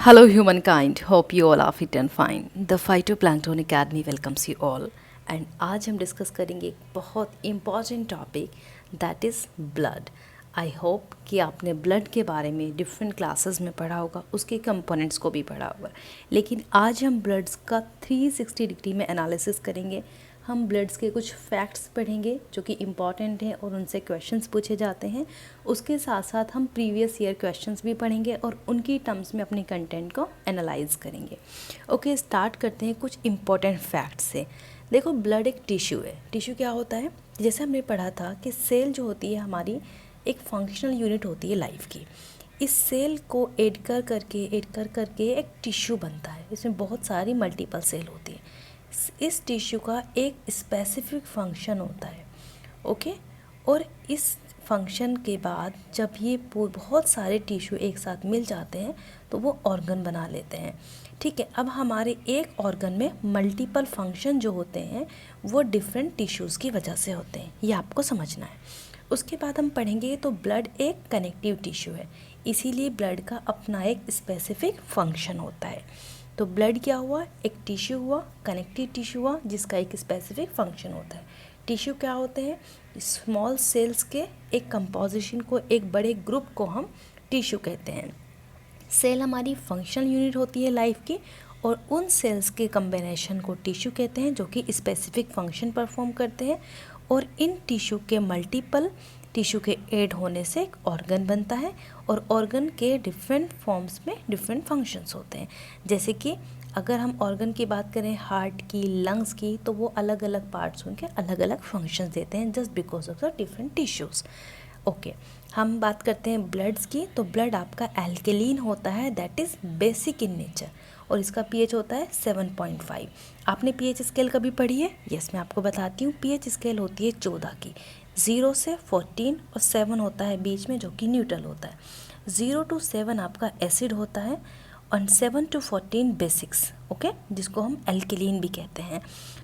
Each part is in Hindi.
Hello, humankind. Hope you all are fit and fine. The Phytoplankton Academy welcomes you all. And आज हम डिस्कस करेंगे एक बहुत important topic that is blood. I hope कि आपने ब्लड के बारे में डिफरेंट क्लासेस में पढ़ा होगा, उसके कंपोनेंट्स को भी पढ़ा होगा. लेकिन आज हम ब्लड्स का 360 डिग्री में एनालिसिस करेंगे. हम ब्लड्स के कुछ फैक्ट्स पढ़ेंगे जो कि इम्पॉर्टेंट हैं और उनसे क्वेश्चंस पूछे जाते हैं. उसके साथ साथ हम प्रीवियस ईयर क्वेश्चंस भी पढ़ेंगे और उनकी टर्म्स में अपने कंटेंट को एनालाइज करेंगे. ओके, स्टार्ट करते हैं कुछ इम्पॉर्टेंट फैक्ट्स से. देखो, ब्लड एक टिश्यू है. टिश्यू क्या होता है? जैसे हमने पढ़ा था कि सेल जो होती है हमारी एक फंक्शनल यूनिट होती है लाइफ की. इस सेल को ऐड कर करके एक टिश्यू बनता है. इसमें बहुत सारी मल्टीपल सेल होती है. इस टिश्यू का एक स्पेसिफिक फंक्शन होता है. ओके, और इस फंक्शन के बाद जब ये बहुत सारे टिश्यू एक साथ मिल जाते हैं तो वो ऑर्गन बना लेते हैं. ठीक है, अब हमारे एक ऑर्गन में मल्टीपल फंक्शन जो होते हैं वो डिफरेंट टिश्यूज़ की वजह से होते हैं. ये आपको समझना है. उसके बाद हम पढ़ेंगे तो ब्लड एक कनेक्टिव टिश्यू है, इसीलिए ब्लड का अपना एक स्पेसिफिक फंक्शन होता है. तो ब्लड क्या हुआ? एक टिश्यू हुआ, कनेक्टिव टिश्यू हुआ जिसका एक स्पेसिफिक फंक्शन होता है. टिश्यू क्या होते हैं? स्मॉल सेल्स के एक कंपोजिशन को, एक बड़े ग्रुप को हम टिश्यू कहते हैं. सेल हमारी फंक्शनल यूनिट होती है लाइफ की, और उन सेल्स के कम्बिनेशन को टिश्यू कहते हैं जो कि स्पेसिफिक फंक्शन परफॉर्म करते हैं. और इन टिश्यू के मल्टीपल टिश्यू के ऐड होने से एक ऑर्गन बनता है, और ऑर्गन के डिफरेंट फॉर्म्स में डिफरेंट फंक्शंस होते हैं. जैसे कि अगर हम ऑर्गन की बात करें हार्ट की, लंग्स की, तो वो अलग अलग पार्ट्स उनके अलग अलग फंक्शंस देते हैं just because of the different tissues. Okay, हम बात करते हैं ब्लड्स की. तो ब्लड आपका एल्केलीन होता है, that is basic in nature, और इसका पीएच होता है 7.5. आपने पीएच स्केल कभी पढ़ी है? यस, मैं आपको बताती हूँ. पीएच स्केल होती है 14 की. 0 से 14 और 7 होता है बीच में जो कि न्यूट्रल होता है. 0 to 7 आपका एसिड होता है और 7 to 14 बेसिक्स. ओके, जिसको हम एल्केलीन भी कहते हैं.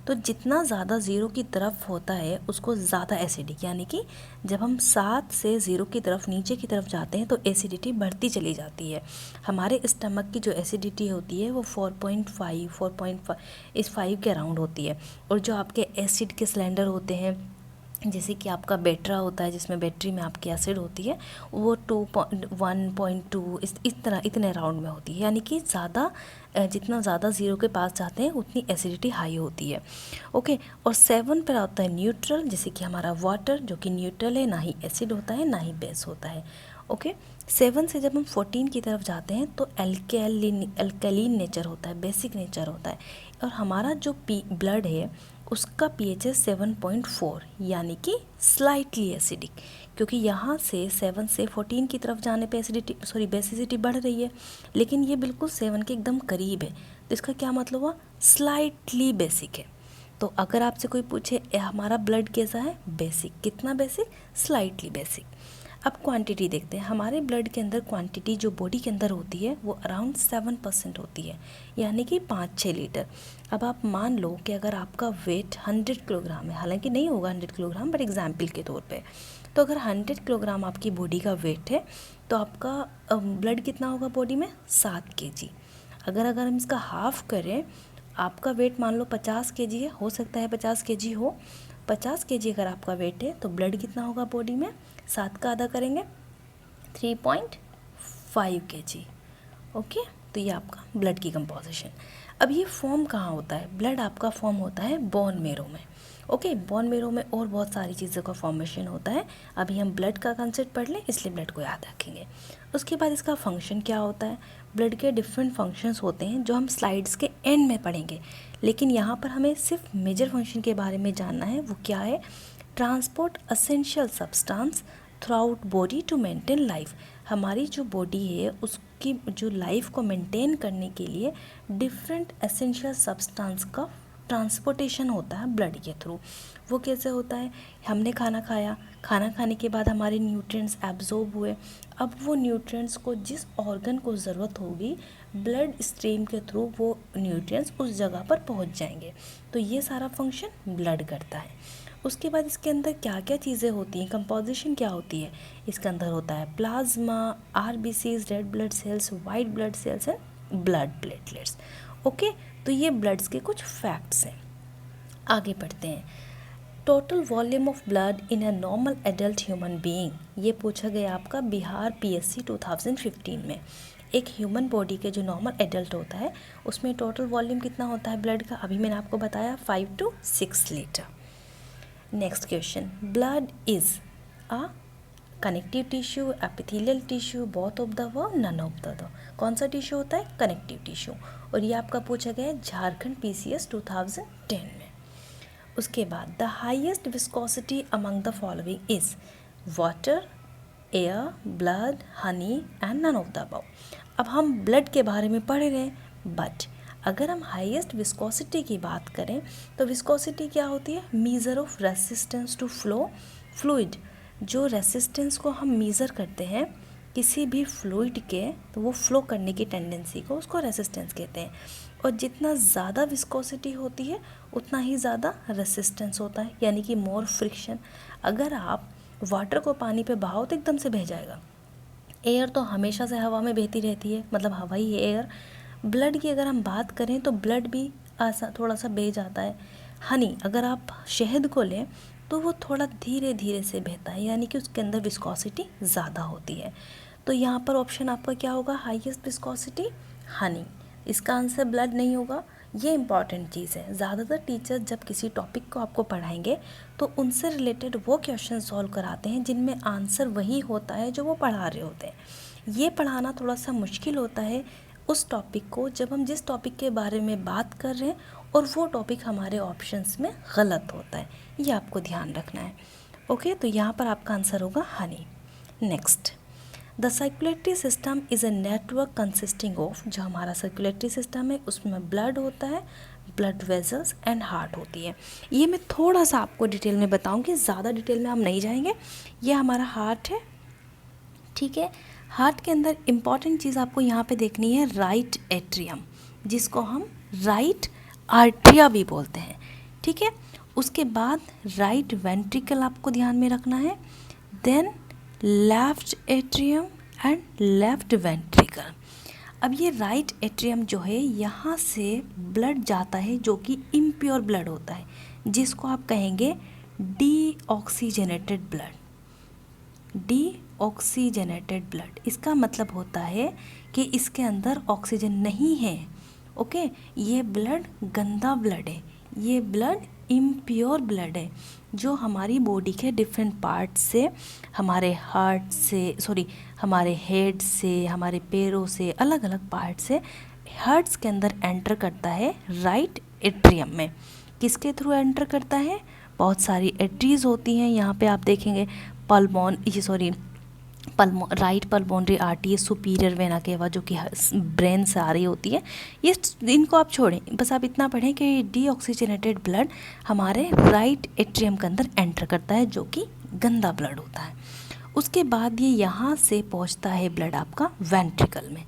तो जितना ज़्यादा 0 की तरफ होता है उसको ज़्यादा एसिडिक, यानी कि जब हम 7 से 0 की तरफ नीचे की तरफ जाते हैं तो एसिडिटी बढ़ती चली जाती है. हमारे स्टमक की जो एसिडिटी होती है वो 4.5 इस 5 के अराउंड होती है. और जो आपके एसिड के सिलेंडर होते हैं, जैसे कि आपका बैटरा होता है जिसमें बैटरी में आपकी एसिड होती है, वो 1.2 इस तरह इतने अराउंड में होती है. यानी कि ज़्यादा जितना ज़्यादा 0 के पास जाते हैं उतनी एसिडिटी हाई होती है. ओके, और 7 पर आता है न्यूट्रल, जैसे कि हमारा वाटर जो कि न्यूट्रल है, ना ही एसिड होता है ना ही बेस होता है. ओके, 7 से जब हम 14 की तरफ जाते हैं तो अल्कलीन नेचर होता है, बेसिक नेचर होता है. और हमारा जो ब्लड है उसका पीएच है 7.4, यानी कि स्लाइटली एसिडिक, क्योंकि यहाँ से 7 से 14 की तरफ जाने पे बेसिसिटी बढ़ रही है, लेकिन ये बिल्कुल 7 के एकदम करीब है. तो इसका क्या मतलब हुआ? स्लाइटली बेसिक है. तो अगर आपसे कोई पूछे हमारा ब्लड कैसा है? बेसिक. कितना बेसिक? Slightly basic. अब क्वांटिटी देखते हैं. हमारे ब्लड के अंदर क्वांटिटी जो बॉडी के अंदर होती है वो अराउंड 7% होती है, यानी कि 5-6 लीटर. अब आप मान लो कि अगर आपका वेट 100 किलोग्राम है, हालांकि नहीं होगा 100 किलोग्राम, बट एग्जाम्पल के तौर पे, तो अगर 100 किलोग्राम आपकी बॉडी का वेट है तो आपका ब्लड कितना होगा बॉडी में? 7 kg. अगर हम इसका हाफ करें, आपका वेट मान लो 50 kg है, हो सकता है 50 kg हो. 50 kg अगर आपका वेट है तो ब्लड कितना होगा बॉडी में? 7 का आधा करेंगे 3.5 kg. ओके, तो ये आपका ब्लड की कंपोजिशन. अब ये फॉर्म कहाँ होता है? ब्लड आपका फॉर्म होता है बोन मेरो में. ओके, बोन मेरो में और बहुत सारी चीज़ों का फॉर्मेशन होता है. अभी हम ब्लड का कंसेप्ट पढ़ लें, इसलिए ब्लड को याद रखेंगे. उसके बाद इसका फंक्शन क्या होता है? ब्लड के डिफरेंट फंक्शंस होते हैं जो हम स्लाइड्स के एंड में पढ़ेंगे, लेकिन यहाँ पर हमें सिर्फ मेजर फंक्शन के बारे में जानना है. वो क्या है? Transport essential substance throughout body to maintain life. हमारी जो बॉडी है उसकी जो लाइफ को मेंटेन करने के लिए डिफरेंट एसेंशियल सब्सटेंस का ट्रांसपोर्टेशन होता है ब्लड के थ्रू. वो कैसे होता है? हमने खाना खाया, खाना खाने के बाद हमारे न्यूट्रिएंट्स एब्जॉर्ब हुए. अब वो न्यूट्रिएंट्स को जिस ऑर्गन को ज़रूरत होगी, ब्लड स्ट्रीम के थ्रू वो न्यूट्रिएंट्स उस जगह पर पहुंच जाएंगे. तो ये सारा फंक्शन ब्लड करता है. उसके बाद इसके अंदर क्या क्या चीज़ें होती हैं, कंपोजिशन क्या होती है? इसके अंदर होता है plasma, RBCs, red blood cells, white blood sales and blood platelets. Okay, तो ये ब्लड्स के कुछ फैक्ट्स हैं। आगे बढ़ते हैं। Total volume of blood in a normal adult human being, ये पूछा गया आपका बिहार PSC 2015 में। एक ह्यूमन बॉडी के जो नॉर्मल एडल्ट होता है उसमें टोटल वॉल्यूम कितना होता है ब्लड का, अभी मैंने आपको बताया 5 to 6 litre. Next question, blood is a connective tissue, epithelial tissue, both of the व नन ऑफ द। कौन सा टिश्यू होता है? Connective tissue. और ये आपका पूछा गया है झारखंड PCS 2010 में। उसके बाद the highest viscosity among the following is water, air, blood, honey and none of the above. अब हम ब्लड के बारे में पढ़ रहे हैं, बट अगर हम हाईएस्ट विस्कोसिटी की बात करें तो विस्कोसिटी क्या होती है? Measure of resistance to flow fluid. जो रेसिस्टेंस को हम मीज़र करते हैं किसी भी फ्लूइड के, तो वो फ्लो करने की टेंडेंसी को उसको रेसिस्टेंस कहते हैं। और जितना ज़्यादा विस्कोसिटी होती है उतना ही ज़्यादा रेसिस्टेंस होता है, यानी कि मोर फ्रिक्शन। अगर आप वाटर को पानी पे बहाओ तो एकदम से बह जाएगा। एयर तो हमेशा से हवा में बहती रहती है, मतलब हवा ही है एयर। ब्लड की अगर हम बात करें तो ब्लड भी थोड़ा सा बह जाता है। हनी, अगर आप शहद को लें तो वो थोड़ा धीरे धीरे से बहता है, यानी कि उसके अंदर विस्कोसिटी ज़्यादा होती है। तो यहाँ पर ऑप्शन आपका क्या होगा? Highest viscosity Honey. इसका आंसर ब्लड नहीं होगा। ये इंपॉर्टेंट चीज़ है। ज़्यादातर टीचर्स जब किसी टॉपिक को आपको पढ़ाएंगे तो उनसे रिलेटेड वो क्वेश्चन सॉल्व कराते हैं जिनमें आंसर वही होता है जो वो पढ़ा रहे होते हैं। ये पढ़ाना थोड़ा सा मुश्किल होता है उस टॉपिक को जब हम जिस टॉपिक के बारे में बात कर रहे हैं और वो टॉपिक हमारे ऑप्शंस में गलत होता है, ये आपको ध्यान रखना है। ओके, तो यहाँ पर आपका आंसर होगा Honey. Next, the circulatory system is a network consisting of, जो हमारा सर्कुलेटरी सिस्टम है उसमें ब्लड होता है, ब्लड वेजल्स एंड हार्ट होती है। ये मैं थोड़ा सा आपको डिटेल में बताऊंगी, ज़्यादा डिटेल में हम नहीं जाएंगे। ये हमारा हार्ट है, ठीक है। हार्ट के अंदर इम्पॉर्टेंट चीज़ आपको यहाँ पे देखनी है राइट एट्रियम, जिसको हम राइट आर्ट्रिया भी बोलते हैं, ठीक है। उसके बाद राइट वेंट्रिकल आपको ध्यान में रखना है, then left atrium and left ventricle. अब ये राइट एट्रियम जो है यहाँ से ब्लड जाता है जो कि इम्प्योर ब्लड होता है, जिसको आप कहेंगे डीऑक्सीजनेटेड ब्लड। डीऑक्सीजनेटेड ब्लड, इसका मतलब होता है कि इसके अंदर ऑक्सीजन नहीं है। ओके, ये ब्लड गंदा ब्लड है, ये ब्लड इम्प्योर ब्लड है जो हमारी बॉडी के डिफरेंट पार्ट से, हमारे हार्ट से, हमारे हेड से, हमारे पैरों से, अलग अलग पार्ट से हार्ट्स के अंदर एंटर करता है राइट एट्रियम में। किसके थ्रू एंटर करता है? बहुत सारी एट्रीज होती हैं, यहाँ पे आप देखेंगे right pulmonary artery, superior vena cava जो कि ब्रेन से आ रही होती है। ये इनको आप छोड़ें, बस आप इतना पढ़ें कि डीऑक्सीजनेटेड ब्लड हमारे राइट एट्रियम के अंदर एंटर करता है जो कि गंदा ब्लड होता है। उसके बाद ये यहाँ से पहुँचता है ब्लड आपका वेंट्रिकल में,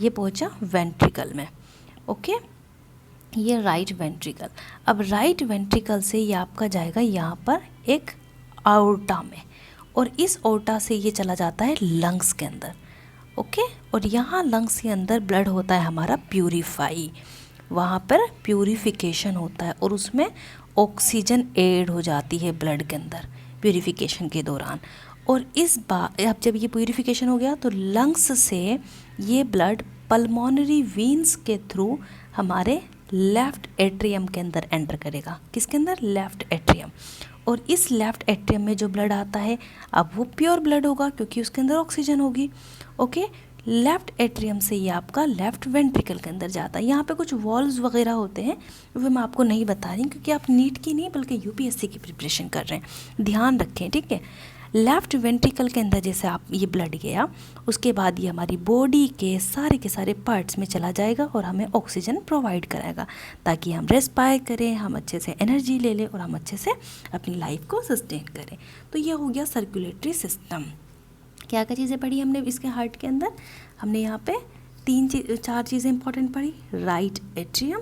ये पहुँचा वेंट्रिकल में। ओके, ये राइट वेंट्रिकल। अब राइट वेंट्रिकल से ये आपका जाएगा यहाँ पर एक आउर्टा में, और इस ओर्टा से ये चला जाता है लंग्स के अंदर। ओके, और यहाँ लंग्स के अंदर ब्लड होता है हमारा प्यूरिफाई, वहाँ पर प्यूरिफिकेशन होता है और उसमें ऑक्सीजन ऐड हो जाती है ब्लड के अंदर प्यूरिफिकेशन के दौरान। और इस बार अब जब ये प्यूरिफिकेशन हो गया तो लंग्स से ये ब्लड पल्मोनरी वीन्स के थ्रू हमारे लेफ़्ट एट्रियम के अंदर एंटर करेगा। किसके अंदर? Left atrium. और इस लेफ़्ट एट्रियम में जो ब्लड आता है अब वो प्योर ब्लड होगा क्योंकि उसके अंदर ऑक्सीजन होगी। ओके, लेफ़्ट एट्रियम से ये आपका लेफ़्ट वेंट्रिकल के अंदर जाता है। यहाँ पे कुछ वॉल्व्स वगैरह होते हैं, वो मैं आपको नहीं बता रही क्योंकि आप नीट की नहीं बल्कि यूपीएससी की प्रिपरेशन कर रहे हैं, ध्यान रखें, ठीक है। लेफ़्ट वेंट्रिकल के अंदर जैसे आप ये ब्लड गया, उसके बाद ये हमारी बॉडी के सारे पार्ट्स में चला जाएगा और हमें ऑक्सीजन प्रोवाइड कराएगा ताकि हम रेस्पायर करें, हम अच्छे से एनर्जी ले लें और हम अच्छे से अपनी लाइफ को सस्टेन करें। तो ये हो गया सर्कुलेटरी सिस्टम। क्या क्या चीज़ें पढ़ी हमने इसके हार्ट के अंदर? हमने यहाँ पे 4 चीज़ें इंपॉर्टेंट पढ़ी, right atrium,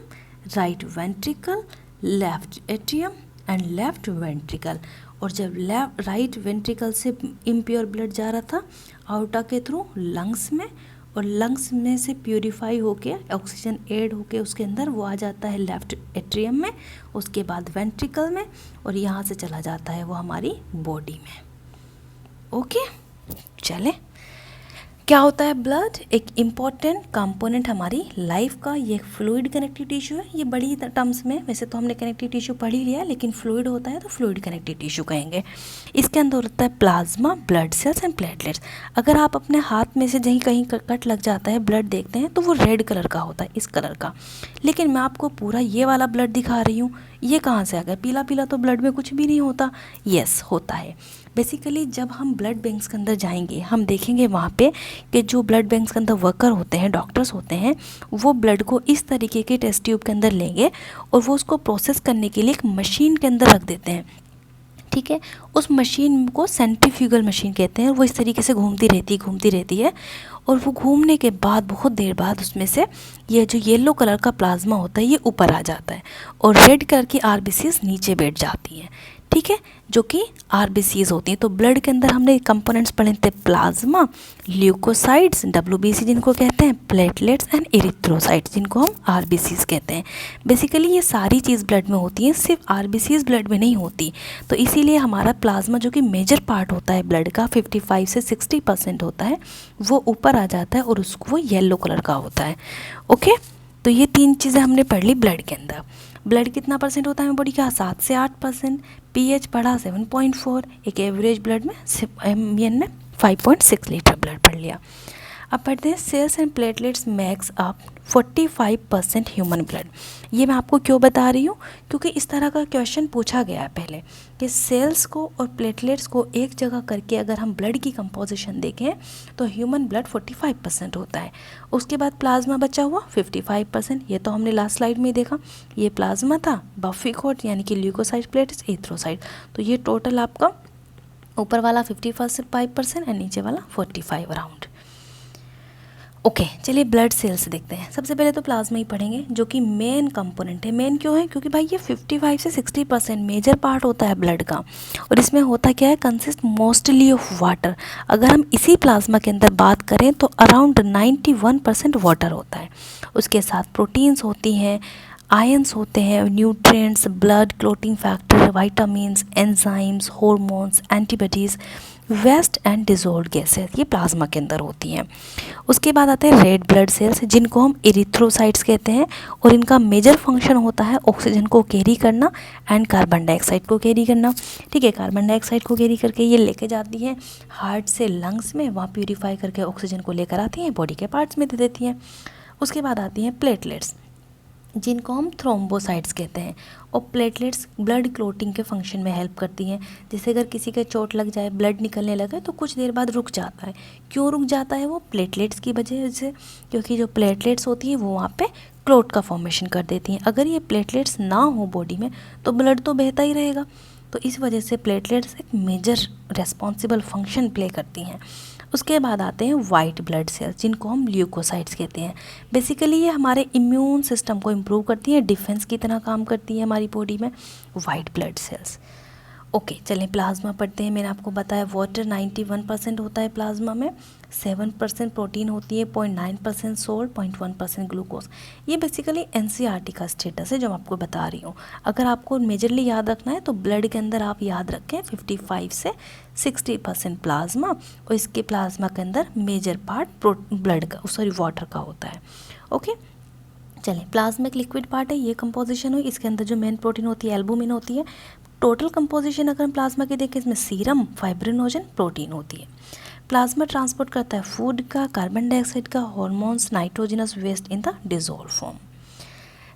right ventricle, left atrium and left ventricle. और जब राइट वेंट्रिकल से इम्प्योर ब्लड जा रहा था आउटा के थ्रू लंग्स में, और लंग्स में से प्यूरिफाई होके ऑक्सीजन ऐड होके उसके अंदर वो आ जाता है लेफ्ट एट्रियम में, उसके बाद वेंट्रिकल में, और यहाँ से चला जाता है वो हमारी बॉडी में। ओके, चले, क्या होता है ब्लड? एक इम्पॉर्टेंट कंपोनेंट हमारी लाइफ का। ये फ्लूइड कनेक्टिव टिश्यू है। ये बड़ी टर्म्स में, वैसे तो हमने कनेक्टिव टिश्यू पढ़ ही लिया है, लेकिन फ्लूइड होता है तो फ्लूइड कनेक्टिव टिश्यू कहेंगे। इसके अंदर होता है plasma, blood cells and platelets. अगर आप अपने हाथ में से कहीं कहीं कट लग जाता है, ब्लड देखते हैं तो वो रेड कलर का होता है, इस कलर का। लेकिन मैं आपको पूरा ये वाला ब्लड दिखा रही हूँ, ये कहाँ से आ गया? पीला पीला तो ब्लड में कुछ भी नहीं होता। यस, होता है। बेसिकली जब हम ब्लड बैंक्स के अंदर जाएंगे, हम देखेंगे वहाँ पे कि जो ब्लड बैंक्स के अंदर वर्कर होते हैं, डॉक्टर्स होते हैं, वो ब्लड को इस तरीके के टेस्ट ट्यूब के अंदर लेंगे और वो उसको प्रोसेस करने के लिए एक मशीन के अंदर रख देते हैं। ठीक है, उस मशीन को सेंट्रीफ्यूगल मशीन कहते हैं। वो इस तरीके से घूमती रहती है और वो घूमने के बाद बहुत देर बाद उसमें से ये जो येलो कलर का प्लाज्मा होता है ये ऊपर आ जाता है और रेड कलर की आरबीसीज नीचे बैठ जाती हैं। ठीक है, जो कि आरबीसीज होती हैं। तो ब्लड के अंदर हमने कंपोनेंट्स पढ़े थे, प्लाज्मा, ल्यूकोसाइट्स डब्ल्यूबीसी जिनको कहते हैं, प्लेटलेट्स एंड एरिथ्रोसाइट्स जिनको हम आरबीसीज कहते हैं। बेसिकली ये सारी चीज़ ब्लड में होती हैं, सिर्फ आरबीसीज ब्लड में नहीं होती। तो इसीलिए हमारा प्लाज्मा जो कि मेजर पार्ट होता है ब्लड का, 55 से 60% होता है, वो ऊपर आ जाता है और उसको वो येलो कलर का होता है। ओके, तो ये 3 चीज़ें हमने पढ़ ली ब्लड के अंदर। ब्लड कितना परसेंट होता है हमारी बॉडी का? 7 से 8%। पीएच पढ़ा 7.4। एक एवरेज ब्लड में एमएन में 5.6 लीटर ब्लड पढ़ लिया। अब पढ़ते हैं cells and platelets makes up 45% human blood. ये मैं आपको क्यों बता रही हूँ? क्योंकि इस तरह का क्वेश्चन पूछा गया है पहले कि सेल्स को और प्लेटलेट्स को एक जगह करके अगर हम ब्लड की कंपोजिशन देखें तो ह्यूमन ब्लड 45% होता है। उसके बाद प्लाज्मा बचा हुआ 55%। ये तो हमने लास्ट स्लाइड में ही देखा, ये प्लाज्मा था, बफी कोट यानी कि ल्यूकोसाइट, प्लेटलेट्स, एरिथ्रोसाइट। तो ये टोटल आपका ऊपर वाला 55% और नीचे वाला 45 अराउंड। ओके, चलिए ब्लड सेल्स देखते हैं। सबसे पहले तो प्लाज्मा ही पढ़ेंगे जो कि मेन कंपोनेंट है। मेन क्यों है? क्योंकि भाई ये 55 से 60% मेजर पार्ट होता है ब्लड का। और इसमें होता क्या है? Consist mostly of water. अगर हम इसी प्लाज्मा के अंदर बात करें तो अराउंड 91% वाटर होता है। उसके साथ प्रोटीन्स होती हैं, आयंस होते हैं, nutrients, blood clotting factor, vitamins, enzymes, hormones, antibodies, waste and dissolve gases, ये प्लाज्मा के अंदर होती हैं। उसके बाद आते हैं रेड ब्लड सेल्स जिनको हम एरिथ्रोसाइट्स कहते हैं और इनका मेजर फंक्शन होता है ऑक्सीजन को कैरी करना एंड कार्बन डाइऑक्साइड को कैरी करना। ठीक है, कार्बन डाइऑक्साइड को कैरी करके ये लेके जाती हैं हार्ट से लंग्स में, वहाँ प्यूरिफाई करके ऑक्सीजन को लेकर आती हैं, बॉडी के पार्ट्स में दे देती हैं। उसके बाद आती हैं प्लेटलेट्स जिनको हम थ्रोम्बोसाइट्स कहते हैं। और प्लेटलेट्स ब्लड क्लोटिंग के फंक्शन में हेल्प करती हैं। जैसे अगर किसी के चोट लग जाए, ब्लड निकलने लगे तो कुछ देर बाद रुक जाता है। क्यों रुक जाता है? वो प्लेटलेट्स की वजह से, क्योंकि जो प्लेटलेट्स होती हैं वो वहाँ पे क्लोट का फॉर्मेशन कर देती हैं। अगर ये प्लेटलेट्स ना हो बॉडी में तो ब्लड तो बहता ही रहेगा। तो इस वजह से प्लेटलेट्स एक मेजर रेस्पॉन्सिबल फंक्शन प्ले करती हैं। उसके बाद आते हैं वाइट ब्लड सेल्स जिनको हम ल्यूकोसाइट्स कहते हैं। बेसिकली ये हमारे इम्यून सिस्टम को इम्प्रूव करती हैं, डिफेंस की तरह काम करती है हमारी बॉडी में वाइट ब्लड सेल्स। ओके, चलें प्लाज्मा पढ़ते हैं। मैंने आपको बताया वाटर 91% होता है प्लाज्मा में, 7% प्रोटीन होती है, 0.9% सोल्ट, 0.1% ग्लूकोज। ये बेसिकली एनसीईआरटी का स्टेटस है जो मैं आपको बता रही हूँ। अगर आपको मेजरली याद रखना है तो ब्लड के अंदर आप याद रखें 55 से 60% प्लाज्मा और इसके प्लाज्मा के अंदर मेजर पार्ट ब्लड का वाटर का होता है। ओके, चलें प्लाज्मा एक लिक्विड पार्ट है, ये कंपोजिशन हुई। इसके अंदर जो मेन प्रोटीन होती है एल्बुमिन होती है। टोटल कंपोजिशन अगर हम प्लाज्मा की देखें इसमें सीरम, फाइब्रिनोजन, प्रोटीन होती है। प्लाज्मा ट्रांसपोर्ट करता है फूड का, कार्बन डाइऑक्साइड का, hormones, nitrogenous waste in the dissolve form.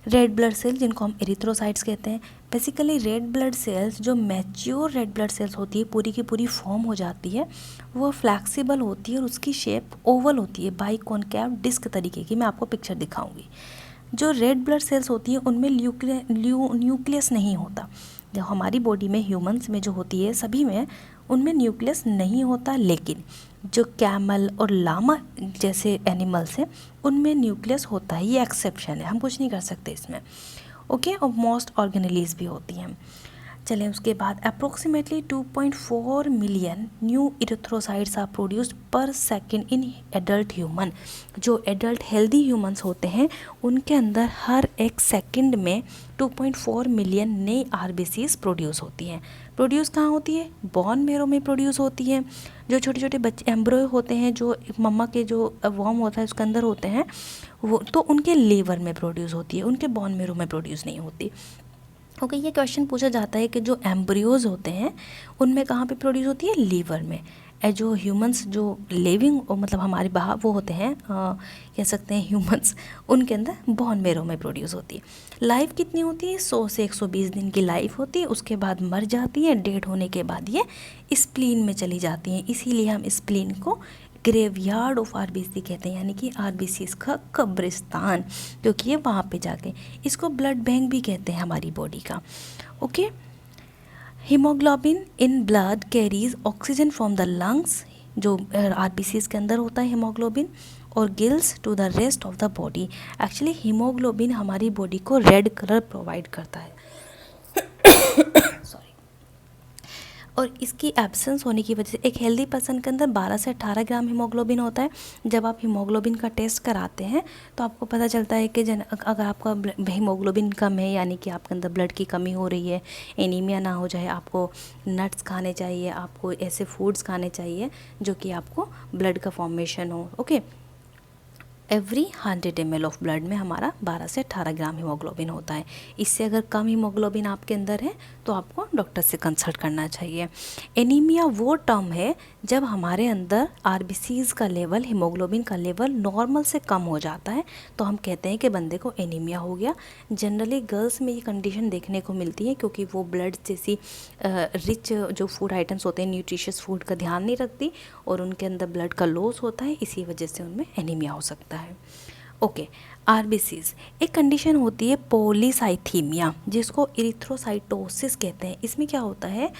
Red blood cell जिनको हम एरिथ्रोसाइट्स कहते हैं। बेसिकली रेड ब्लड सेल्स जो मैच्योर रेड ब्लड सेल्स होती है पूरी की पूरी फॉर्म हो जाती है, वो फ्लैक्सिबल होती है और उसकी शेप ओवल होती है, बाइकॉनकेव डिस्क तरीके की। मैं आपको पिक्चर दिखाऊंगी। जो रेड ब्लड सेल्स होती है उनमें न्यूक्लियस नहीं होता। जो हमारी बॉडी में ह्यूमंस में जो होती है सभी में उनमें न्यूक्लियस नहीं होता, लेकिन जो कैमल और लामा जैसे एनिमल्स हैं उनमें न्यूक्लियस होता है। ये एक्सेप्शन है, हम कुछ नहीं कर सकते इसमें। ओके, और मोस्ट ऑर्गेनेलीज भी होती हैं। चलें उसके बाद approximately 2.4 million new erythrocytes are produced per second in adult human. जो एडल्ट हेल्दी ह्यूमंस होते हैं उनके अंदर हर एक सेकंड में 2.4 मिलियन नई आरबीसीज प्रोड्यूस होती हैं। प्रोड्यूस कहाँ होती है? बोन मेरो में प्रोड्यूस होती है। जो छोटे छोटे बच्चे एम्ब्रॉय होते हैं, जो मम्मा के जो वॉर्म होता है उसके अंदर होते हैं, वो तो उनके लीवर में प्रोड्यूस होती है, उनके बोन मेरो में प्रोड्यूस नहीं होती। ओके, ये क्वेश्चन पूछा जाता है कि जो एम्ब्रियोज होते हैं उनमें कहाँ पे प्रोड्यूस होती है? लीवर में। जो ह्यूमंस जो लिविंग मतलब हमारे बाहर वो होते हैं कह सकते हैं ह्यूमंस, उनके अंदर बोन मेरो में प्रोड्यूस होती है। लाइफ कितनी होती है? 100 से 120 दिन की लाइफ होती है, उसके बाद मर जाती है। डेड होने के बाद ये स्प्लीन में चली जाती हैं, इसीलिए हम स्प्लीन को ग्रेवयार्ड ऑफ आरबीसी कहते हैं, यानी कि आरबीसीज का कब्रिस्तान, क्योंकि ये वहाँ पे जाके, इसको ब्लड बैंक भी कहते हैं हमारी बॉडी का। Okay, haemoglobin in blood carries oxygen from the lungs, जो आरबीसीज के अंदर होता है हीमोग्लोबिन, और gills to the rest of the body. Actually haemoglobin हमारी बॉडी को रेड कलर प्रोवाइड करता है सॉरी। और इसकी एब्सेंस होने की वजह से एक हेल्दी पर्सन के अंदर 12 से 18 ग्राम हीमोग्लोबिन होता है। जब आप हीमोग्लोबिन का टेस्ट कराते हैं तो आपको पता चलता है कि अगर आपका हीमोग्लोबिन कम है, यानी कि आपके अंदर ब्लड की कमी हो रही है, एनीमिया ना हो जाए, आपको नट्स खाने चाहिए, आपको ऐसे फूड्स खाने चाहिए जो कि आपको ब्लड का फॉर्मेशन हो। Okay, every 100 ml of blood में हमारा 12 से 18 ग्राम हीमोग्लोबिन होता है। इससे अगर कम हीमोग्लोबिन आपके अंदर है तो आपको डॉक्टर से कंसल्ट करना चाहिए। एनीमिया वो टर्म है जब हमारे अंदर आरबीसीज का लेवल, हीमोग्लोबिन का लेवल नॉर्मल से कम हो जाता है तो हम कहते हैं कि बंदे को एनीमिया हो गया। जनरली गर्ल्स में ये कंडीशन देखने को मिलती है क्योंकि वो ब्लड जैसी रिच जो फूड आइटम्स होते हैं, न्यूट्रिशियस फूड का ध्यान नहीं रखती और उनके अंदर ब्लड का लॉस होता है, इसी वजह से उनमें एनीमिया हो सकता है। ओके, आरबीसीज एक कंडीशन होती है पॉलीसाइथीमिया, जिसको इरिथ्रोसाइटोसिस कहते हैं। इसमें क्या होता है?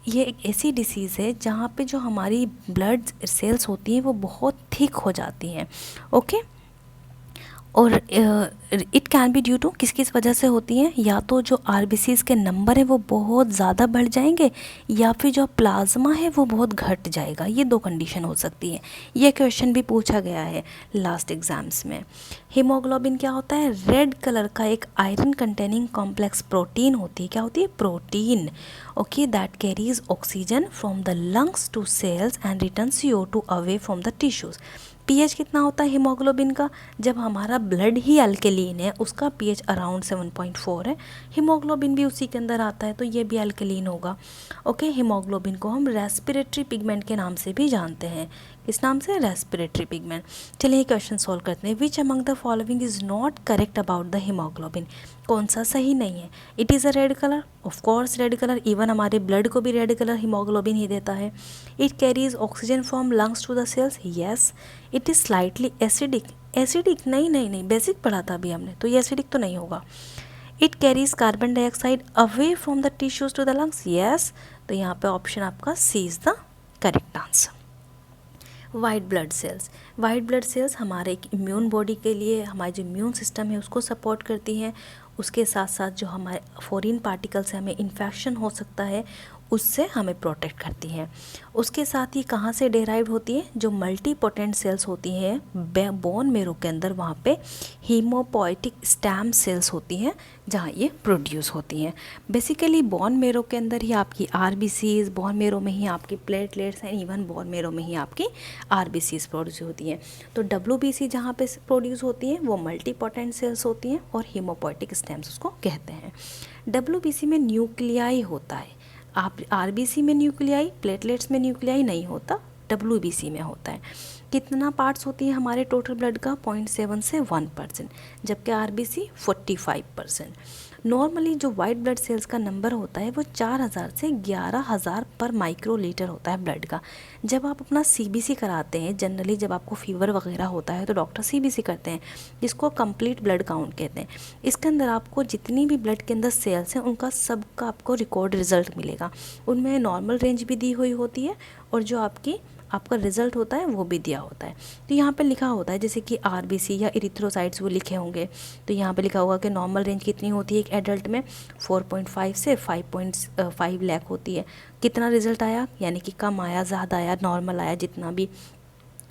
ये एक ऐसी डिसीज़ है जहाँ पे जो हमारी ब्लड सेल्स होती हैं वो बहुत थिक हो जाती हैं। ओके, और it can be due to किस वजह से होती हैं? या तो जो आरबीसीज के नंबर है वो बहुत ज़्यादा बढ़ जाएंगे, या फिर जो प्लाज्मा है वो बहुत घट जाएगा। ये दो कंडीशन हो सकती है। ये क्वेश्चन भी पूछा गया है लास्ट एग्जाम्स में। हीमोग्लोबिन क्या होता है? रेड कलर का एक आयरन कंटेनिंग कॉम्प्लेक्स प्रोटीन होती है। क्या होती है? Protein. Okay, that carries oxygen from the lungs to cells and return CO2 away from the tissues. PH कितना होता है हीमोग्लोबिन का? जब हमारा ब्लड ही अल्कलीन है उसका पीएच अराउंड 7.4 है, हीमोग्लोबिन भी उसी के अंदर आता है तो ये भी अल्कलीन होगा। ओके, हीमोग्लोबिन को हम रेस्पिरेटरी पिगमेंट के नाम से भी जानते हैं। किस नाम से? Respiratory pigment. चलिए क्वेश्चन सॉल्व करते हैं। Which among the following is not correct about the haemoglobin? कौन सा सही नहीं है? It is a red colour, of course red colour, even हमारे ब्लड को भी रेड कलर हीमोग्लोबिन ही देता है। It carries oxygen from lungs to the cells, yes. It is slightly acidic, acidic नहीं, बेसिक पढ़ा था अभी हमने, तो ये एसिडिक तो नहीं होगा। It carries carbon dioxide away from the tissues to the lungs, yes. तो यहाँ पे ऑप्शन आपका C is the correct answer. White blood cells, white blood cells हमारे इम्यून बॉडी के लिए, हमारे जो इम्यून सिस्टम है उसको सपोर्ट करती हैं। उसके साथ साथ जो हमारे फॉरेन पार्टिकल से हमें इन्फेक्शन हो सकता है उससे हमें प्रोटेक्ट करती हैं। उसके साथ ही कहाँ से डेराइव होती है? जो मल्टीपोटेंट सेल्स होती हैं बोन मेरो के अंदर, वहाँ पे हीमोपोएटिक स्टेम सेल्स होती हैं जहाँ ये प्रोड्यूस होती हैं। बेसिकली बोन मेरो के अंदर ही आपकी आरबीसीज, बोन मेरो में ही आपकी platelets and even bone marrow में ही आपकी आरबीसीज प्रोड्यूस होती हैं। तो डब्ल्यूबीसी जहाँ पे प्रोड्यूस होती हैं वो मल्टीपोटेंट सेल्स होती हैं और हीमोपोएटिक स्टेम्स उसको कहते हैं। डब्ल्यूबीसी में न्यूक्लियाई होता है, आप आरबीसी में न्यूक्लियाई, प्लेटलेट्स में न्यूक्लियाई नहीं होता, डब्ल्यूबीसी में होता है। कितना पार्ट्स होती हैं हमारे टोटल ब्लड का? 0.7 से 1%, जबकि आरबीसी 45%। नॉर्मली जो वाइट ब्लड सेल्स का नंबर होता है वो 4000 से 11000 पर माइक्रोलीटर होता है ब्लड का। जब आप अपना सीबीसी कराते हैं, जनरली जब आपको फीवर वगैरह होता है तो डॉक्टर सीबीसी करते हैं, जिसको कंप्लीट ब्लड काउंट कहते हैं। इसके अंदर आपको जितनी भी ब्लड के अंदर सेल्स हैं उनका सबका आपको रिकॉर्ड रिजल्ट मिलेगा। उनमें नॉर्मल रेंज भी दी हुई होती है और जो आपकी आपका रिजल्ट होता है वो भी दिया होता है। तो यहाँ पे लिखा होता है जैसे कि आरबीसी या इरिथ्रोसाइट्स वो लिखे होंगे, तो यहाँ पे लिखा होगा कि नॉर्मल रेंज कितनी होती है एक एडल्ट में, 4.5 से 5.5 लाख होती है। कितना रिजल्ट आया, यानी कि कम आया, ज़्यादा आया, नॉर्मल आया, जितना भी।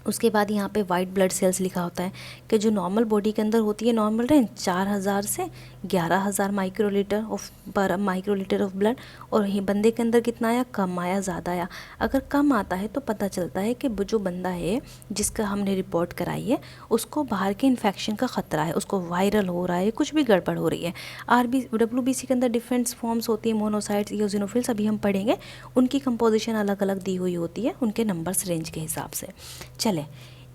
उसके बाद यहाँ पे वाइट ब्लड सेल्स लिखा होता है कि जो नॉर्मल बॉडी के अंदर होती है नॉर्मल रेंज 4000 से 11000 माइक्रोलीटर ऑफ ब्लड, और ये बंदे के अंदर कितना आया, कम आया, ज़्यादा आया। अगर कम आता है तो पता चलता है कि जो बंदा है जिसका हमने रिपोर्ट कराई है उसको बाहर के इन्फेक्शन का ख़तरा है, उसको वायरल हो रहा है, कुछ भी गड़बड़ हो रही है। WBC के अंदर डिफरेंट फॉर्म्स होती है, मोनोसाइट्स, इओसिनोफिल्स, अभी हम पढ़ेंगे। उनकी कंपोजिशन अलग अलग दी हुई होती है उनके नंबर्स रेंज के हिसाब से। चले,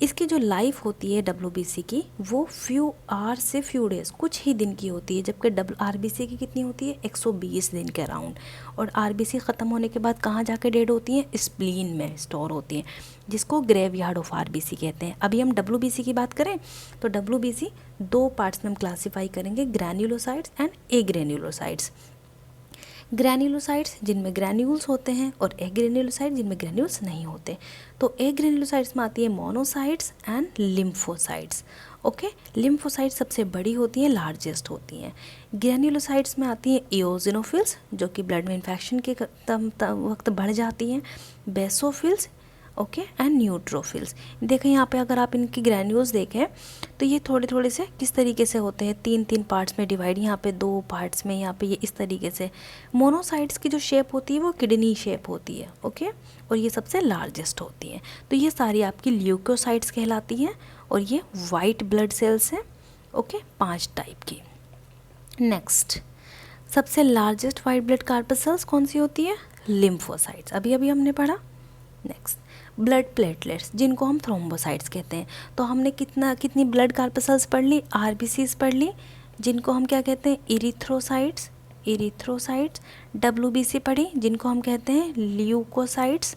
इसकी जो लाइफ होती है WBC की वो फ्यू आवर्स से फ्यू डेज़, कुछ ही दिन की होती है, जबकि RBC की कितनी होती है 120 दिन के अराउंड। और RBC ख़त्म होने के बाद कहाँ जाके डेड होती हैं, स्प्लीन में स्टोर होती हैं, जिसको ग्रेवयार्ड ऑफ RBC कहते हैं। अभी हम WBC की बात करें तो WBC 2 पार्ट्स में हम क्लासीफाई करेंगे, ग्रैन्युलोसाइट्स एंड एग्रेन्युलोसाइट्स। ग्रैन्युलोसाइट्स जिनमें ग्रैन्यूल्स होते हैं और एग्रेन्युलोसाइट्स जिनमें ग्रैन्यूल्स नहीं होते। तो एग्रेन्युलोसाइट्स में आती है monocytes and lymphocytes. Okay, lymphocytes सबसे बड़ी होती हैं, लार्जेस्ट होती हैं। ग्रैन्युलोसाइट्स में आती हैं इओसिनोफिल्स जो कि ब्लड में इन्फेक्शन के वक्त बढ़ जाती हैं, बेसोफिल्स, ओके, एंड न्यूट्रोफिल्स। देखें यहाँ पे अगर आप इनकी ग्रैन्यूल्स देखें तो ये थोड़े थोड़े से किस तरीके से होते हैं, 3 पार्ट्स में डिवाइड, यहाँ पे 2 पार्ट्स में, यहाँ पे ये इस तरीके से। मोनोसाइट्स की जो शेप होती है वो किडनी शेप होती है, ओके, और ये सबसे लार्जेस्ट होती है। तो ये सारी आपकी ल्यूकोसाइट्स कहलाती हैं और ये वाइट ब्लड सेल्स हैं, ओके, 5 टाइप की। नेक्स्ट, सबसे लार्जेस्ट वाइट ब्लड कार्पसेल्स कौन सी होती है, लिम्फोसाइट्स, अभी अभी हमने पढ़ा। नेक्स्ट, ब्लड प्लेटलेट्स जिनको हम थ्रोम्बोसाइट्स कहते हैं। तो हमने कितनी ब्लड कार्पसेल्स पढ़ ली, RBCs पढ़ ली, जिनको हम क्या कहते हैं, इरिथ्रोसाइट्स, WBC पढ़ी जिनको हम कहते हैं ल्यूकोसाइट्स,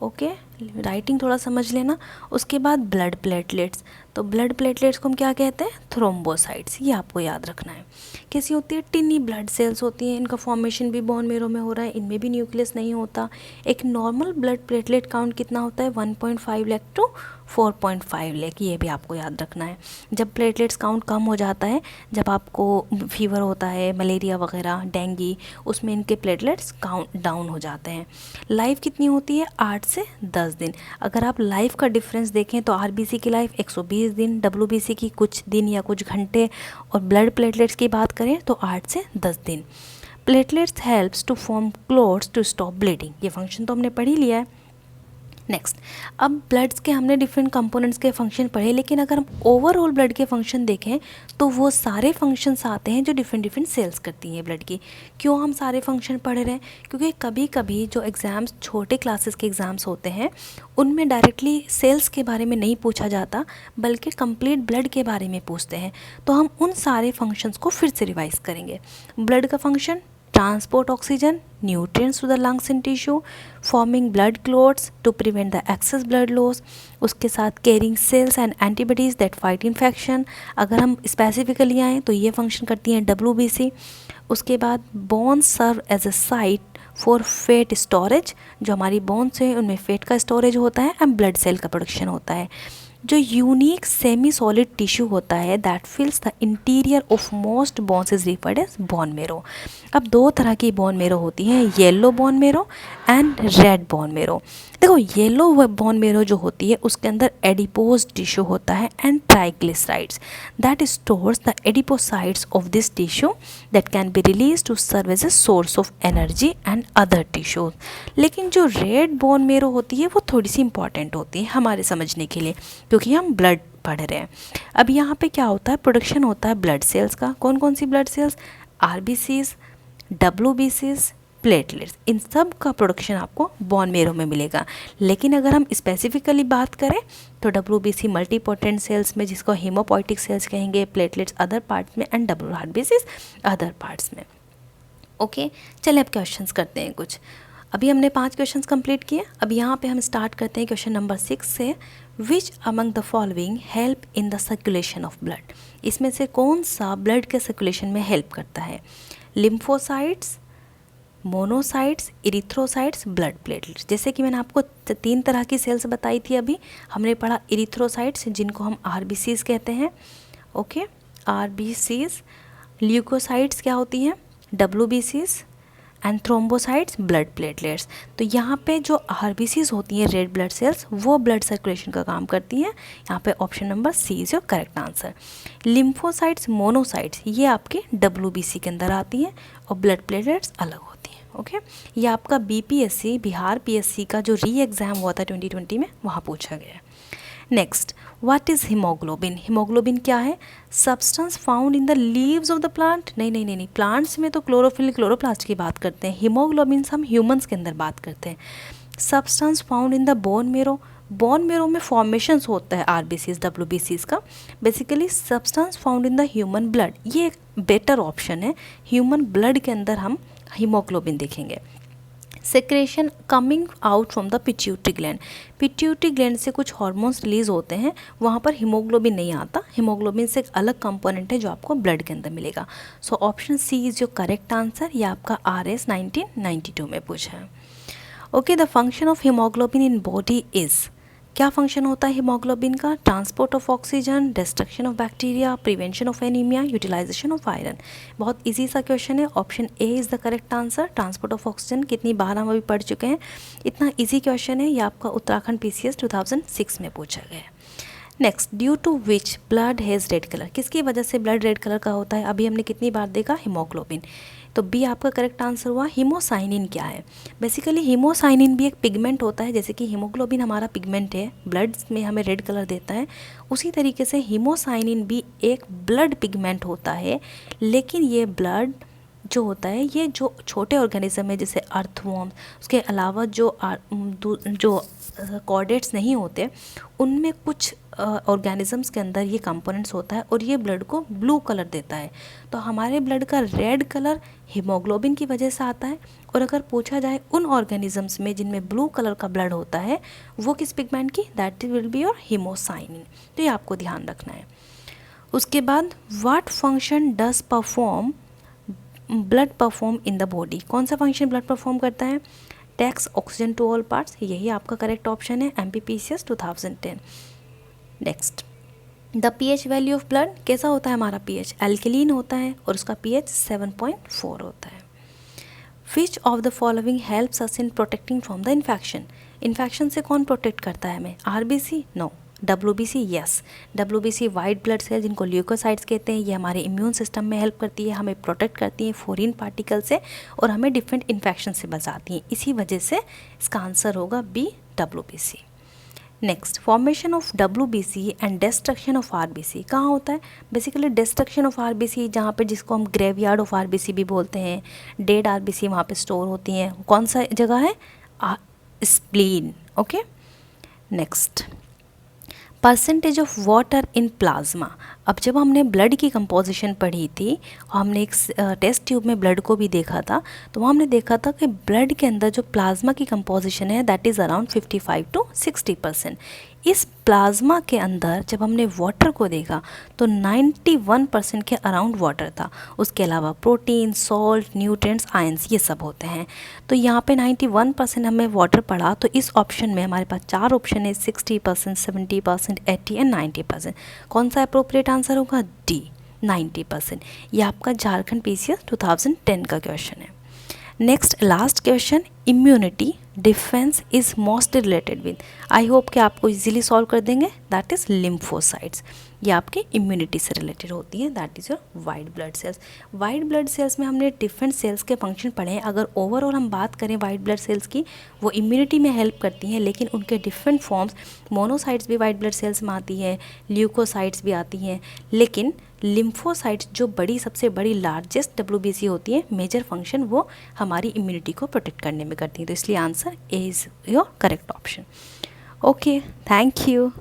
ओके, राइटिंग थोड़ा समझ लेना। उसके बाद ब्लड प्लेटलेट्स, तो ब्लड प्लेटलेट्स को हम क्या कहते हैं, थ्रोम्बोसाइट्स, ये आपको याद रखना है। कैसी होती है, टिनी ब्लड सेल्स होती हैं, इनका फॉर्मेशन भी बोन मेरो में हो रहा है, इनमें भी न्यूक्लियस नहीं होता। एक नॉर्मल ब्लड प्लेटलेट काउंट कितना होता है, 1.5 लाख टू 4.5 लाख, ये भी आपको याद रखना है। जब प्लेटलेट्स काउंट कम हो जाता है, जब आपको फीवर होता है, मलेरिया वगैरह, डेंगू, उसमें इनके प्लेटलेट्स काउंट डाउन हो जाते हैं। लाइफ कितनी होती है, 8 से 10 दिन। अगर आप लाइफ का डिफरेंस देखें तो RBC की लाइफ 120 दिन, WBC की कुछ दिन या कुछ घंटे, और ब्लड प्लेटलेट्स की बात करें तो 8 से 10 दिन। Platelets helps to form clots to stop bleeding, ये फंक्शन तो हमने पढ़ ही लिया है। नेक्स्ट, अब ब्लड्स के हमने डिफरेंट कंपोनेंट्स के फंक्शन पढ़े, लेकिन अगर हम ओवरऑल ब्लड के फंक्शन देखें तो वो सारे फंक्शंस आते हैं जो डिफरेंट सेल्स करती हैं ब्लड की। क्यों हम सारे फंक्शन पढ़ रहे हैं, क्योंकि कभी कभी जो एग्ज़ाम्स, छोटे क्लासेस के एग्ज़ाम्स होते हैं उनमें डायरेक्टली सेल्स के बारे में नहीं पूछा जाता, बल्कि कंप्लीट ब्लड के बारे में पूछते हैं। तो हम उन सारे फंक्शंस को फिर से रिवाइज करेंगे। ब्लड का function, transport oxygen, nutrients to the lungs and tissue, forming blood clots to prevent the excess blood loss, उसके साथ carrying cells and antibodies that fight infection। अगर हम स्पेसिफिकली आएँ तो ये फंक्शन करती हैं WBC। उसके बाद bones serve as a site for fat storage, जो हमारी बोन्स हैं उनमें फेट का स्टोरेज होता है एंड ब्लड सेल का प्रोडक्शन होता है। जो यूनिक सेमी सॉलिड टिश्यू होता है that fills the interior of most bones is referred as bone marrow. अब 2 तरह की बोन मेरो होती हैं, yellow bone marrow and red bone marrow. देखो, येलो बोन मेरो जो होती है उसके अंदर एडिपोज टिश्यू होता है and triglycerides that stores the adipocytes of this tissue that can be release to serve as a source of energy and other tissues. लेकिन जो रेड बोन मेरो होती है वो थोड़ी सी इंपॉर्टेंट होती है हमारे समझने के लिए, क्योंकि हम ब्लड पढ़ रहे हैं। अब यहाँ पे क्या होता है, प्रोडक्शन होता है ब्लड सेल्स का। कौन कौन सी blood cells, RBCs, WBCs, platelets, इन सब का प्रोडक्शन आपको बोन मेरो में मिलेगा। लेकिन अगर हम स्पेसिफिकली बात करें तो WBC मल्टीपोटेंट सेल्स में, जिसको हेमोपोइटिक सेल्स कहेंगे, प्लेटलेट्स अदर पार्ट्स में एंड RBCs अदर पार्ट्स में। ओके, चलिए अब क्वेश्चंस करते हैं कुछ। अभी हमने 5 क्वेश्चंस कंप्लीट किए। अब यहाँ पे हम स्टार्ट करते हैं क्वेश्चन नंबर 6 से। विच among the following help in the circulation of blood, इसमें से कौन सा ब्लड के सर्कुलेशन में हेल्प करता है। Lymphocytes, monocytes, erythrocytes, blood platelets. जैसे कि मैंने आपको तीन तरह की सेल्स बताई थी अभी हमने पढ़ा, इरिथ्रोसाइट्स जिनको हम आरबीसीज कहते हैं, ओके, आरबीसीज, ल्यूकोसाइट्स क्या होती हैं, डब्ल्यूबीसीज, एंड थ्रोम्बोसाइट्स ब्लड प्लेटलेट्स। तो यहाँ पे जो आरबीसीज होती हैं रेड ब्लड सेल्स वो ब्लड सर्कुलेशन का काम करती हैं। यहाँ पे option number C is your correct answer. Lymphocytes, monocytes ये आपके डब्ल्यूबीसी के अंदर आती हैं और ब्लड प्लेटलेट्स अलग होती हैं, ओके। ये आपका बीपीएससी बिहार पीएससी का जो री एग्ज़ाम हुआ था 2020 में वहाँ पूछा गया है। Next, what is haemoglobin? Haemoglobin क्या है? Substance found in the leaves of the plant. नहीं, प्लांट्स में तो क्लोरोफिल क्लोरोप्लास्ट की बात करते हैं, हीमोग्लोबिन हम ह्यूमंस के अंदर बात करते हैं। Substance found in the bone marrow, bone marrow में फॉर्मेशंस होता है आरबीसीज डब्ल्यूबीसीज का। Basically substance found in the human blood, ये एक बेटर ऑप्शन है, ह्यूमन ब्लड के अंदर हम हीमोग्लोबिन देखेंगे। Secretion coming out from the pituitary gland, pituitary gland से कुछ हार्मोन्स रिलीज होते हैं, वहाँ पर हीमोग्लोबिन नहीं आता, हीमोग्लोबिन से एक अलग कंपोनेंट है जो आपको ब्लड के अंदर मिलेगा। So option C is your correct answer. ये आपका RS 1992 में पूछा है, okay. The function of haemoglobin in body is, क्या फंक्शन होता है हीमोग्लोबिन का? Transport of oxygen, destruction of bacteria, prevention of anaemia, utilisation of iron. बहुत इजी सा क्वेश्चन है, option A is the correct answer. Transport of oxygen कितनी बार हम अभी पढ़ चुके हैं, इतना इजी क्वेश्चन है, ये आपका उत्तराखंड PCS 2006 में पूछा गया है। Next, due to which blood has red colour, किसकी वजह से ब्लड रेड कलर का होता है? अभी हमने कितनी बार देखा, हीमोग्लोबिन। तो बी आपका करेक्ट आंसर हुआ। हीमोसाइनिन क्या है? बेसिकली हीमोसाइनिन भी एक पिगमेंट होता है, जैसे कि हीमोग्लोबिन हमारा पिगमेंट है, ब्लड में हमें रेड कलर देता है, उसी तरीके से हीमोसाइनिन भी एक ब्लड पिगमेंट होता है। लेकिन ये ब्लड जो होता है, ये जो छोटे ऑर्गेनिज्म है जैसे अर्थवॉर्म, उसके अलावा जो कॉर्डेट्स नहीं होते, उनमें कुछ ऑर्गेनिजम्स के अंदर ये कंपोनेंट्स होता है और ये ब्लड को ब्लू कलर देता है। तो हमारे ब्लड का रेड कलर हीमोग्लोबिन की वजह से आता है। और अगर पूछा जाए उन ऑर्गेनिजम्स में जिनमें ब्लू कलर का ब्लड होता है वो किस पिगमेंट की, that will be your haemocyanin. तो ये आपको ध्यान रखना है। उसके बाद, what function does perform blood perform in the body, कौन सा फंक्शन ब्लड परफॉर्म करता है? Takes oxygen to all parts, यही आपका करेक्ट ऑप्शन है, MPPCS 2010। Next, the pH value of blood, कैसा होता है हमारा pH? एल्कलीन होता है और उसका pH 7.4 होता है। Which of the following helps us in protecting from the infection, infection से कौन प्रोटेक्ट करता है हमें? RBC? No. WBC? Yes. WBC white blood cell जिनको ल्यूकोसाइट्स कहते हैं, ये हमारे इम्यून सिस्टम में हेल्प करती है, हमें प्रोटेक्ट करती है फॉरेन पार्टिकल से और हमें डिफरेंट इन्फेक्शन से बचाती हैं। इसी वजह से इसका आंसर होगा B, WBC। Next, formation of WBC and destruction of RBC कहाँ होता है? बेसिकली डिस्ट्रक्शन ऑफ RBC जहाँ पे, जिसको हम ग्रेवयार्ड ऑफ RBC भी बोलते हैं, डेड RBC वहाँ पे स्टोर होती हैं, कौन सा जगह है? Spleen, okay. Next, percentage of water in plasma. अब जब हमने ब्लड की कंपोजिशन पढ़ी थी और हमने एक टेस्ट ट्यूब में ब्लड को भी देखा था, तो वहाँ हमने देखा था कि ब्लड के अंदर जो प्लाज्मा की कंपोजिशन है दैट इज़ अराउंड 55 to 60%। इस प्लाज्मा के अंदर जब हमने वाटर को देखा तो 91% के अराउंड वाटर था। उसके अलावा प्रोटीन, सॉल्ट, न्यूट्रिएंट्स, आयंस ये सब होते हैं। तो यहाँ पे 91% हमें वाटर पड़ा। तो इस ऑप्शन में हमारे पास चार ऑप्शन है, 60%, 70%, 80 एंड 90%। कौन सा अप्रोप्रिएट आंसर होगा? डी, 90%। ये आपका झारखंड PCS 2010 का क्वेश्चन है। Next last question, immunity defence is most related with, I hope कि आपको इजीली सॉल्व कर देंगे, दैट इज लिम्फोसाइट्स। ये आपके इम्यूनिटी से रिलेटेड होती है, that is your white blood cells. White blood sales में हमने डिफरेंट सेल्स के फंक्शन पढ़े हैं। अगर ओवरऑल हम बात करें वाइट ब्लड सेल्स की, वो इम्यूनिटी में हेल्प करती हैं, लेकिन उनके डिफरेंट फॉर्म्स, मोनोसाइट्स भी वाइट ब्लड सेल्स में आती हैं, ल्यूकोसाइट्स भी आती हैं, लेकिन लिम्फोसाइट्स जो बड़ी, सबसे बड़ी लार्जेस्ट WBC होती है, मेजर फंक्शन वो हमारी इम्यूनिटी को प्रोटेक्ट करने में करती है। तो इसलिए answer A is your correct option. Okay, thank you.